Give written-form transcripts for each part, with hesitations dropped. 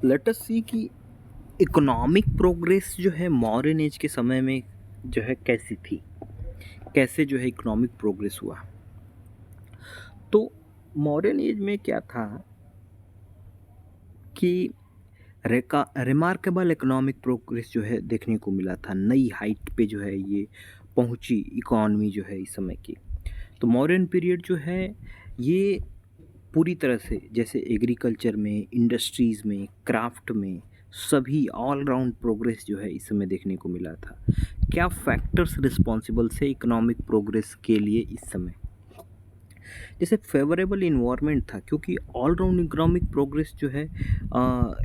Let us सी कि economic progress जो है मॉडर्न एज के समय में जो है कैसी थी, कैसे जो है इकोनॉमिक प्रोग्रेस हुआ। तो मॉडर्न एज में क्या था कि रिमार्केबल इकोनॉमिक प्रोग्रेस जो है देखने को मिला था, नई हाइट पे जो है ये पहुंची इकॉनमी जो है इस समय की। तो मॉडर्न पीरियड जो है ये पूरी तरह से जैसे एग्रीकल्चर में, इंडस्ट्रीज़ में, क्राफ्ट में, सभी ऑल राउंड प्रोग्रेस जो है इस समय देखने को मिला था। क्या फैक्टर्स रिस्पॉन्सिबल थे इकोनॉमिक प्रोग्रेस के लिए इस समय? जैसे फेवरेबल इन्वायरमेंट था, क्योंकि ऑल राउंड इकोनॉमिक प्रोग्रेस जो है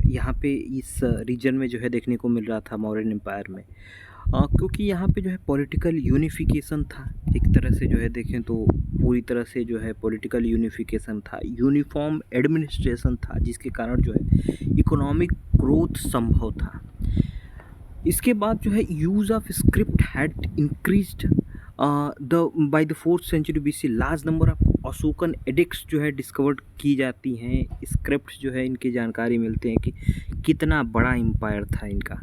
यहाँ पे इस रीजन में जो है देखने को मिल रहा था मौर्यन एम्पायर में। क्योंकि यहाँ पे जो है पॉलिटिकल यूनिफिकेशन था, एक तरह से जो है देखें तो पूरी तरह से जो है पॉलिटिकल यूनिफिकेशन था, यूनिफॉर्म एडमिनिस्ट्रेशन था, जिसके कारण जो है इकोनॉमिक ग्रोथ संभव था। इसके बाद जो है use of script had increased the by the 4th century BC. Large number of Ashokan edicts जो है डिस्कवर्ड की जाती हैं, स्क्रिप्ट जो है इनकी जानकारी मिलते हैं कि कितना बड़ा एम्पायर था इनका।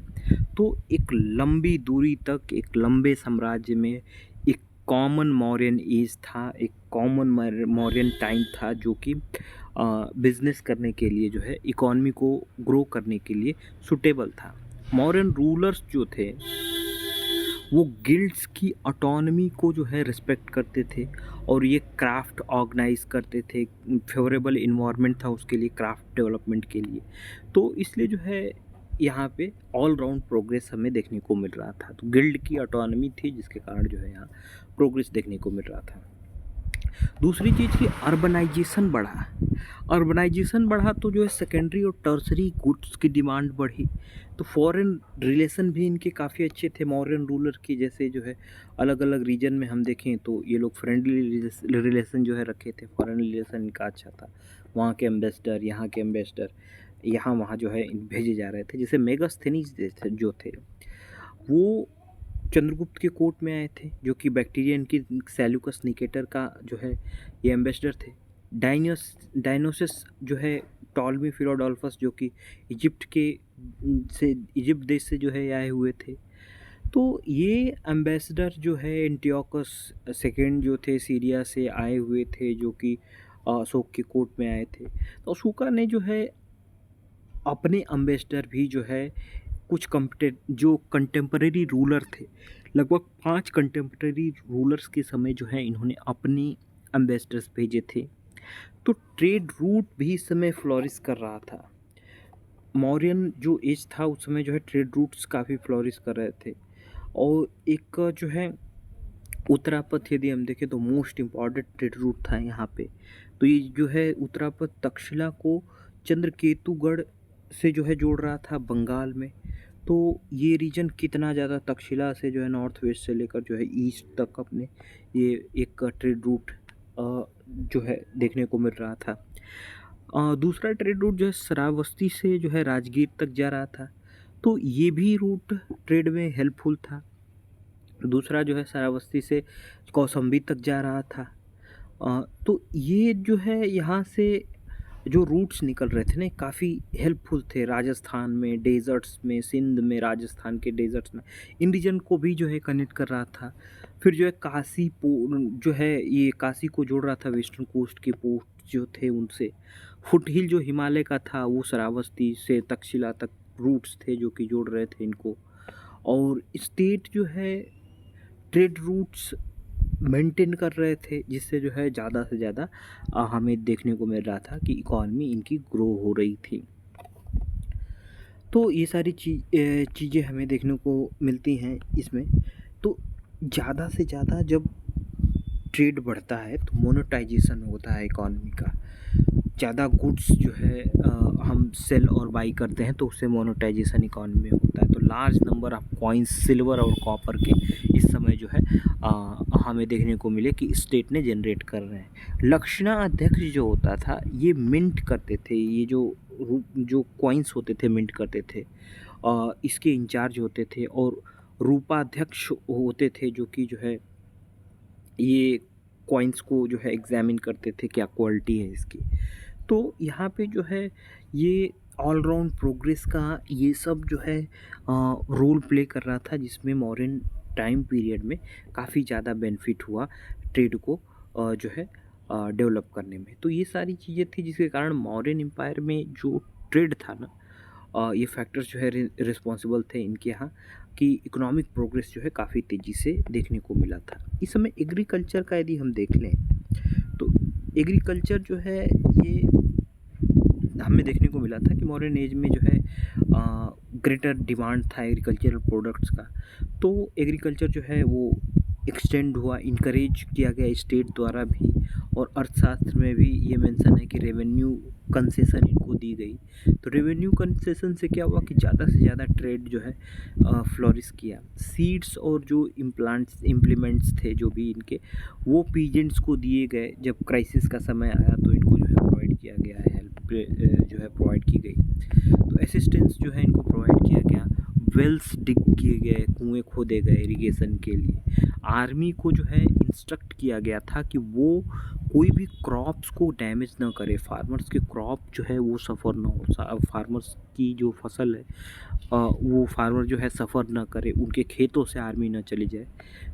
तो एक लंबी दूरी तक, एक लंबे साम्राज्य में एक कॉमन मौर्यन एज था, एक कॉमन मौर्यन टाइम था, जो कि बिजनेस करने के लिए जो है इकॉनमी को ग्रो करने के लिए सुटेबल था। मॉडर्न रूलर्स जो थे वो गिल्ड्स की ऑटोनमी को जो है रिस्पेक्ट करते थे, और ये क्राफ्ट ऑर्गेनाइज करते थे। फेवरेबल इन्वायरमेंट था उसके लिए, क्राफ्ट डेवलपमेंट के लिए। तो इसलिए जो है यहाँ पे ऑल राउंड प्रोग्रेस हमें देखने को मिल रहा था। तो गिल्ड की ऑटोनमी थी, जिसके कारण जो है यहाँ प्रोग्रेस देखने को मिल रहा था। दूसरी चीज़ कि अर्बनाइजेशन बढ़ा। अर्बनाइजेशन बढ़ा तो जो है सेकेंडरी और टर्सरी गुड्स की डिमांड बढ़ी। तो फॉरेन रिलेशन भी इनके काफ़ी अच्छे थे मॉडर्न रूलर की। जैसे जो है अलग अलग रीजन में हम देखें तो ये लोग फ्रेंडली रिलेशन जो है रखे थे, फॉरेन रिलेशन इनका अच्छा था। वहाँ के एम्बेसडर, यहाँ के एम्बेसडर यहाँ वहाँ जो है भेजे जा रहे थे। जैसे मेगास्थनीज जो थे वो चंद्रगुप्त के कोर्ट में आए थे, जो कि बैक्टीरियन की सेल्यूकस निकेटर का जो है ये एम्बेसडर थे। डायनोसिस जो है टॉलमी फिलोडोल्फस, जो कि इजिप्ट के से इजिप्ट देश से जो है आए हुए थे। तो ये एम्बेसडर जो है एंटियोकस सेकेंड जो थे सीरिया से आए हुए थे, जो कि अशोक के कोर्ट में आए थे। तो अशोका ने जो है अपने एम्बेसडर भी जो है कुछ जो कंटेम्परेरी रूलर थे, लगभग 5 कंटेम्परेरी रूलर्स के समय जो है इन्होंने अपने एम्बेसडर्स भेजे थे। तो ट्रेड रूट भी इस समय फ्लोरिश कर रहा था। मौर्यन जो एज था उस समय जो है ट्रेड रूट्स काफ़ी फ्लोरिश कर रहे थे। और एक जो है उत्तरापथ, यदि हम देखें तो मोस्ट इम्पॉर्टेंट ट्रेड रूट था यहाँ पे। तो ये जो है उत्तरापथ तक्षशिला को चंद्रकेतुगढ़ से जो है जोड़ रहा था बंगाल में। तो ये रीजन कितना ज़्यादा तक्षशिला से जो है नॉर्थ वेस्ट से लेकर जो है ईस्ट तक अपने ये एक ट्रेड रूट जो है देखने को मिल रहा था। दूसरा ट्रेड रूट जो है श्रावस्ती से जो है राजगीर तक जा रहा था। तो ये भी रूट ट्रेड में हेल्पफुल था। दूसरा जो है श्रावस्ती से कौशाम्बी तक जा रहा था। तो ये जो है यहाँ से जो रूट्स निकल रहे थे ना काफ़ी हेल्पफुल थे। राजस्थान में डेजर्ट्स में, सिंध में, राजस्थान के डेजर्ट्स में, इन रीजन को भी जो है कनेक्ट कर रहा था। फिर जो है जो है ये काशी को जोड़ रहा था, वेस्टर्न कोस्ट के पोर्ट जो थे उनसे। फुट हिल जो हिमालय का था वो श्रावस्ती से तक्षशिला तक रूट्स थे जो कि जोड़ रहे थे इनको। और स्टेट जो है ट्रेड रूट्स मेंटेन कर रहे थे, जिससे जो है ज़्यादा से ज़्यादा हमें देखने को मिल रहा था कि इकॉनमी इनकी ग्रो हो रही थी। तो ये सारी चीज़ें हमें देखने को मिलती हैं इसमें। तो ज़्यादा से ज़्यादा जब ट्रेड बढ़ता है तो मोनेटाइजेशन होता है इकॉनमी का। ज़्यादा गुड्स जो है हम सेल और बाई करते हैं तो उससे मोनेटाइजेशन इकॉनमी में होता है। तो large number of coins silver और कॉपर के इस समय जो है हमें देखने को मिले कि स्टेट ने जनरेट कर रहे हैं। लक्षणा अध्यक्ष जो होता था ये मिंट करते थे, ये जो कॉइन्स होते थे मिंट करते थे, इसके इंचार्ज होते थे। और रूपाध्यक्ष होते थे जो कि जो है ये कॉइन्स को जो है एग्जामिन करते थे क्या क्वालिटी है इसकी। तो यहाँ पे जो है ये ऑल राउंड प्रोग्रेस का ये सब जो है रोल प्ले कर रहा था, जिसमें मौर्यन टाइम पीरियड में काफ़ी ज़्यादा बेनिफिट हुआ ट्रेड को जो है डेवलप करने में। तो ये सारी चीज़ें थी जिसके कारण मौर्यन एम्पायर में जो ट्रेड था ना, ये फैक्टर्स जो है रिस्पॉन्सिबल थे इनके यहाँ कि इकोनॉमिक प्रोग्रेस जो है काफ़ी तेज़ी से देखने को मिला था। इस समय एग्रीकल्चर का यदि हम देख लें, तो एग्रीकल्चर जो है ये हमें देखने को मिला था कि मॉडर्न एज में जो है ग्रेटर डिमांड था एग्रीकल्चरल प्रोडक्ट्स का। तो एग्रीकल्चर जो है वो एक्सटेंड हुआ, इनकरेज किया गया स्टेट द्वारा भी, और अर्थशास्त्र में भी ये मेंशन है कि रेवेन्यू कंसेशन इनको दी गई। तो रेवेन्यू कंसेशन से क्या हुआ कि ज़्यादा से ज़्यादा ट्रेड जो है फ्लोरिश किया। सीड्स और जो इम्प्लीमेंट्स थे जो भी इनके, वो पीजेंट्स को दिए गए। जब क्राइसिस का समय आया तो इनको जो है प्रोवाइड किया गया है, हेल्प जो है प्रोवाइड की गई। तो असिस्टेंस जो है इनको प्रोवाइड किया गया। वेल्स डिग किए गए, कुएँ खोदे गए इरिगेशन के लिए। आर्मी को जो है इंस्ट्रक्ट किया गया था कि वो कोई भी क्रॉप्स को डैमेज ना करे, फार्मर्स के क्रॉप जो है वो सफ़र ना हो, फार्मर्स की जो फसल है वो फार्मर जो है सफ़र ना करे, उनके खेतों से आर्मी ना चली जाए।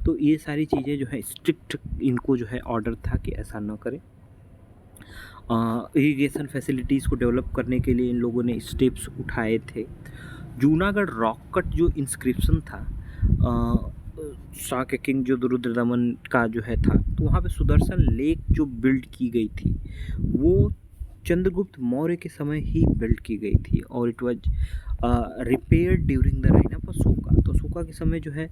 तो ये सारी चीज़ें जो है स्ट्रिक्ट इनको जो है ऑर्डर था कि ऐसा ना करें। इरिगेशन फैसिलिटीज़ को डेवलप करने के लिए इन लोगों ने स्टेप्स उठाए थे। जूनागढ़ रॉक कट जो इंस्क्रिप्शन था, शाह के किंग जो रुद्रदमन का जो है था, तो वहाँ पे सुदर्शन लेक जो बिल्ड की गई थी वो चंद्रगुप्त मौर्य के समय ही बिल्ड की गई थी, और it was repair during the reign of Ashoka. तो अशोका के समय जो है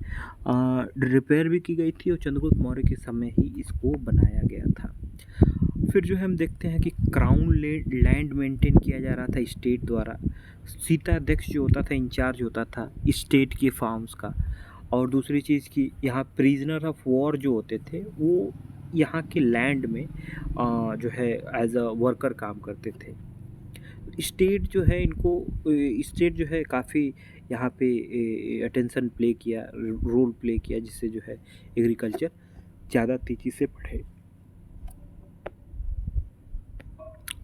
रिपेयर भी की गई थी, और चंद्रगुप्त मौर्य के समय ही इसको बनाया गया था। फिर जो है हम देखते हैं कि क्राउन लैंड मेंटेन किया जा रहा था स्टेट द्वारा। सीताध्यक्ष जो होता था इंचार्ज होता था स्टेट के फार्म्स का। और दूसरी चीज़ कि यहाँ प्रिजनर ऑफ वॉर जो होते थे वो यहाँ के लैंड में जो है एज अ वर्कर काम करते थे। स्टेट जो है इनको स्टेट जो है काफ़ी यहाँ पे अटेंशन प्ले किया, रोल प्ले किया, जिससे जो है एग्रीकल्चर ज़्यादा तेज़ी से बढ़े।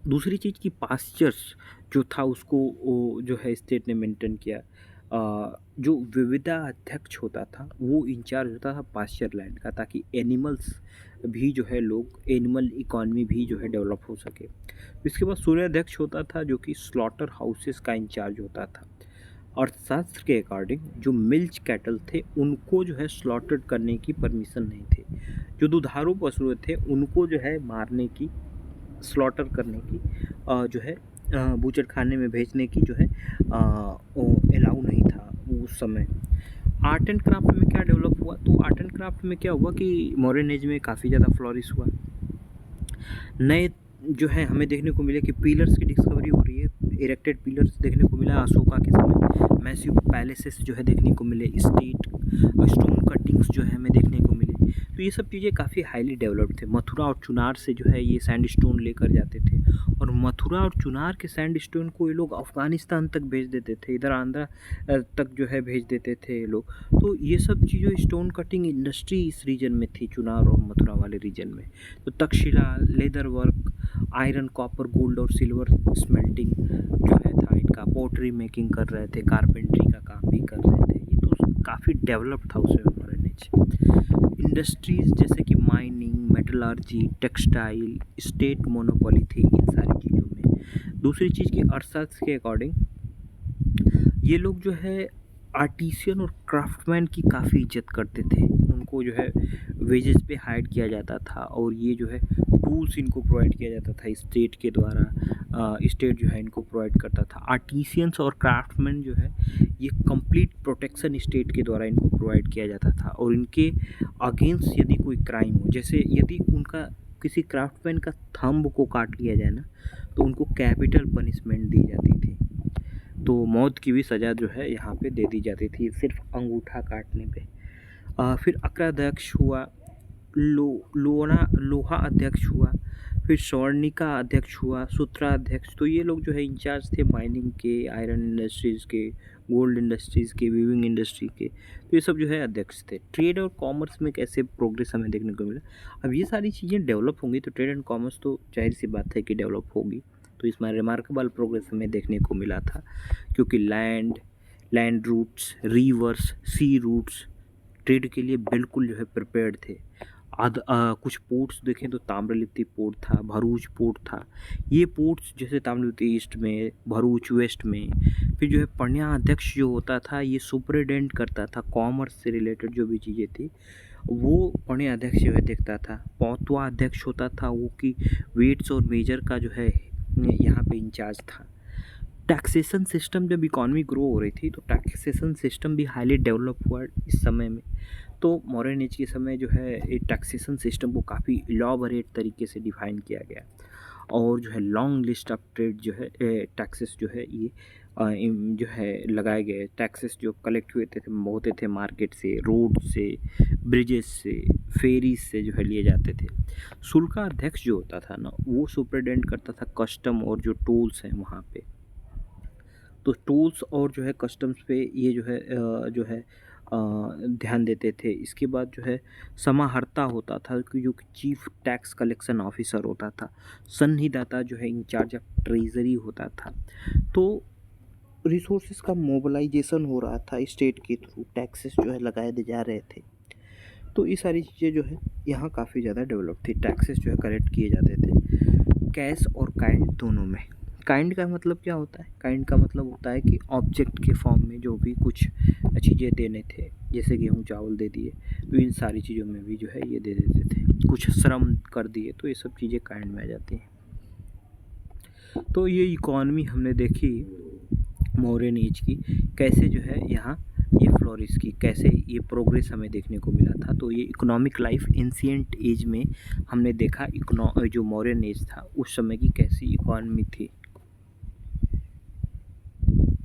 दूसरी चीज़ कि पास्चर्स जो था उसको वो जो है स्टेट ने मेंटेन किया। जो विविधा अध्यक्ष होता था वो इंचार्ज होता था पास्चर लैंड का, ताकि एनिमल्स भी जो है लोग एनिमल इकॉनमी भी जो है डेवलप हो सके। इसके बाद सूर्याध्यक्ष होता था जो कि स्लॉटर हाउसेस का इंचार्ज होता था। अर्थशास्त्र के अकॉर्डिंग जो मिल्च कैटल थे उनको जो है स्लॉटर करने की परमिशन नहीं थी। जो दुधारू पशु थे उनको जो है मारने की, स्लॉटर करने की जो है बूचर खाने में भेजने की जो है अलाउ नहीं था उस समय। आर्ट एंड क्राफ्ट में क्या डेवलप हुआ, तो आर्ट एंड क्राफ्ट में क्या हुआ कि मॉडर्न एज में काफ़ी ज़्यादा फ्लोरिश हुआ। नए जो है हमें देखने को मिले कि पिलर्स की डिस्कवरी हो रही है। इरेक्टेड पिलर्स देखने को मिला अशोका के समय। मैसिव पैलेसेस जो है देखने को मिले। स्टेट स्टोन कटिंग्स जो है हमें देखने को मिले। तो ये सब चीज़ें काफ़ी हाईली डेवलप्ड थे। मथुरा और चुनार से जो है ये सैंडस्टोन लेकर जाते थे, और मथुरा और चुनार के सैंडस्टोन को ये लोग अफ़गानिस्तान तक भेज देते थे, इधर आंध्रा तक जो है भेज देते थे ये लोग। तो ये सब चीज़ें स्टोन कटिंग इंडस्ट्री इस रीजन में थी, चुनार और मथुरा वाले रीजन में। तो Takshashila, leather work, iron, copper, gold और सिल्वर स्मेल्टिंग जो है था इनका, पोट्री मेकिंग कर रहे थे, कारपेंट्री का काम भी कर रहे थे। ये तो काफ़ी डेवलप था उस समय नीचे। इंडस्ट्रीज़ जैसे कि mining, metallurgy, textile, state monopoly थी इन सारी चीज़ों में। दूसरी चीज़ की अर्थशास्त्र के अकॉर्डिंग ये लोग जो है आर्टिसियन और क्राफ्टमैन की काफ़ी इज्जत करते थे। उनको जो है वेजेस पे हायर किया जाता था, और ये जो है टूल्स इनको प्रोवाइड किया जाता था स्टेट के द्वारा। स्टेट जो है इनको प्रोवाइड करता था। आर्टिसियंस और क्राफ्टमैन जो है ये कंप्लीट प्रोटेक्शन स्टेट के द्वारा इनको प्रोवाइड किया जाता था, और इनके अगेंस्ट यदि कोई क्राइम हो, जैसे यदि उनका किसी क्राफ्टमैन का थंब को काट लिया जाए ना, तो उनको कैपिटल पनिशमेंट दी जाती थी। तो मौत की भी सज़ा जो है यहाँ पे दे दी जाती थी सिर्फ अंगूठा काटने पे। फिर अक्राध्यक्ष हुआ, लोहा अध्यक्ष हुआ, फिर स्वर्णिका अध्यक्ष हुआ, सूत्राध्यक्ष। तो ये लोग जो है इंचार्ज थे माइनिंग के, आयरन इंडस्ट्रीज़ के, गोल्ड इंडस्ट्रीज़ के, वीविंग इंडस्ट्री के। तो ये सब जो है अध्यक्ष थे। ट्रेड और कॉमर्स में कैसे प्रोग्रेस हमें देखने को मिला। अब ये सारी चीज़ें डेवलप होंगी तो ट्रेड एंड कॉमर्स तो जाहिर सी बात है कि डेवलप होगी। तो इसमें रिमार्केबल प्रोग्रेस हमें देखने को मिला था, क्योंकि land routes, rivers, sea routes trade के लिए बिल्कुल जो है प्रिपेयर्ड थे। कुछ पोर्ट्स देखें तो ताम्रलिप्ति पोर्ट था, भरूच पोर्ट था। ये पोर्ट्स जैसे ताम्रलिप्ति ईस्ट में, भरूच वेस्ट में, फिर जो है पण्या अध्यक्ष जो होता था ये सुपरिटेंडेंट करता था कॉमर्स से रिलेटेड जो भी चीज़ें थी वो पण्या अध्यक्ष जो है देखता था। पौतवा अध्यक्ष होता था वो कि वेट्स और मेजर का जो है यहाँ पे इंचार्ज था। टैक्सेशन सिस्टम जब इकॉनमी ग्रो हो रही थी तो टैक्सेशन सिस्टम भी हाईली डेवलप हुआ इस समय में। तो मॉडर्न एज के समय जो है ये टैक्सेशन सिस्टम को काफ़ी इलॉबरेट तरीके से डिफाइन किया गया और जो है लॉन्ग लिस्ट ऑफ ट्रेड जो है टैक्सेस जो है ये जो है लगाए गए। टैक्सेस जो कलेक्ट हुए थे होते थे मार्केट से, रोड से, ब्रिजेस से, फेरीज से जो है लिए जाते थे। शुल्का अध्यक्ष जो होता था ना वो सुपरिटेंडेंट करता था कस्टम और जो टोल्स हैं वहाँ पे। तो टोल्स और जो है कस्टम्स पे ये जो है ध्यान देते थे। इसके बाद जो है समाहर्ता होता था कि जो चीफ टैक्स कलेक्शन ऑफिसर होता था। संनिदाता जो है इंचार्ज ऑफ ट्रेजरी होता था। तो रिसोर्सेज का मोबिलाइजेशन हो रहा था स्टेट के थ्रू, टैक्सेस जो है लगाए जा रहे थे। तो ये सारी चीज़ें जो है यहाँ काफ़ी ज़्यादा डेवलप थी। टैक्सेस जो है कलेक्ट किए जाते थे कैश और काइंड दोनों में। काइंड का मतलब क्या होता है? काइंड का मतलब होता है कि ऑब्जेक्ट के फॉर्म में जो भी कुछ चीज़ें देने थे, जैसे गेहूँ चावल दे दिए तो इन सारी चीज़ों में भी जो है ये दे देते थे। कुछ श्रम कर दिए तो ये सब चीज़ें काइंड में आ जाती हैं। तो ये इकॉनमी हमने देखी मौर्यन एज की, कैसे जो है यहाँ ये फ्लोरिश की, कैसे ये प्रोग्रेस हमें देखने को मिला था। तो ये इकोनॉमिक लाइफ एंशिएंट एज में हमने देखा जो मौर्यन एज था उस समय की कैसी इकॉनमी थी।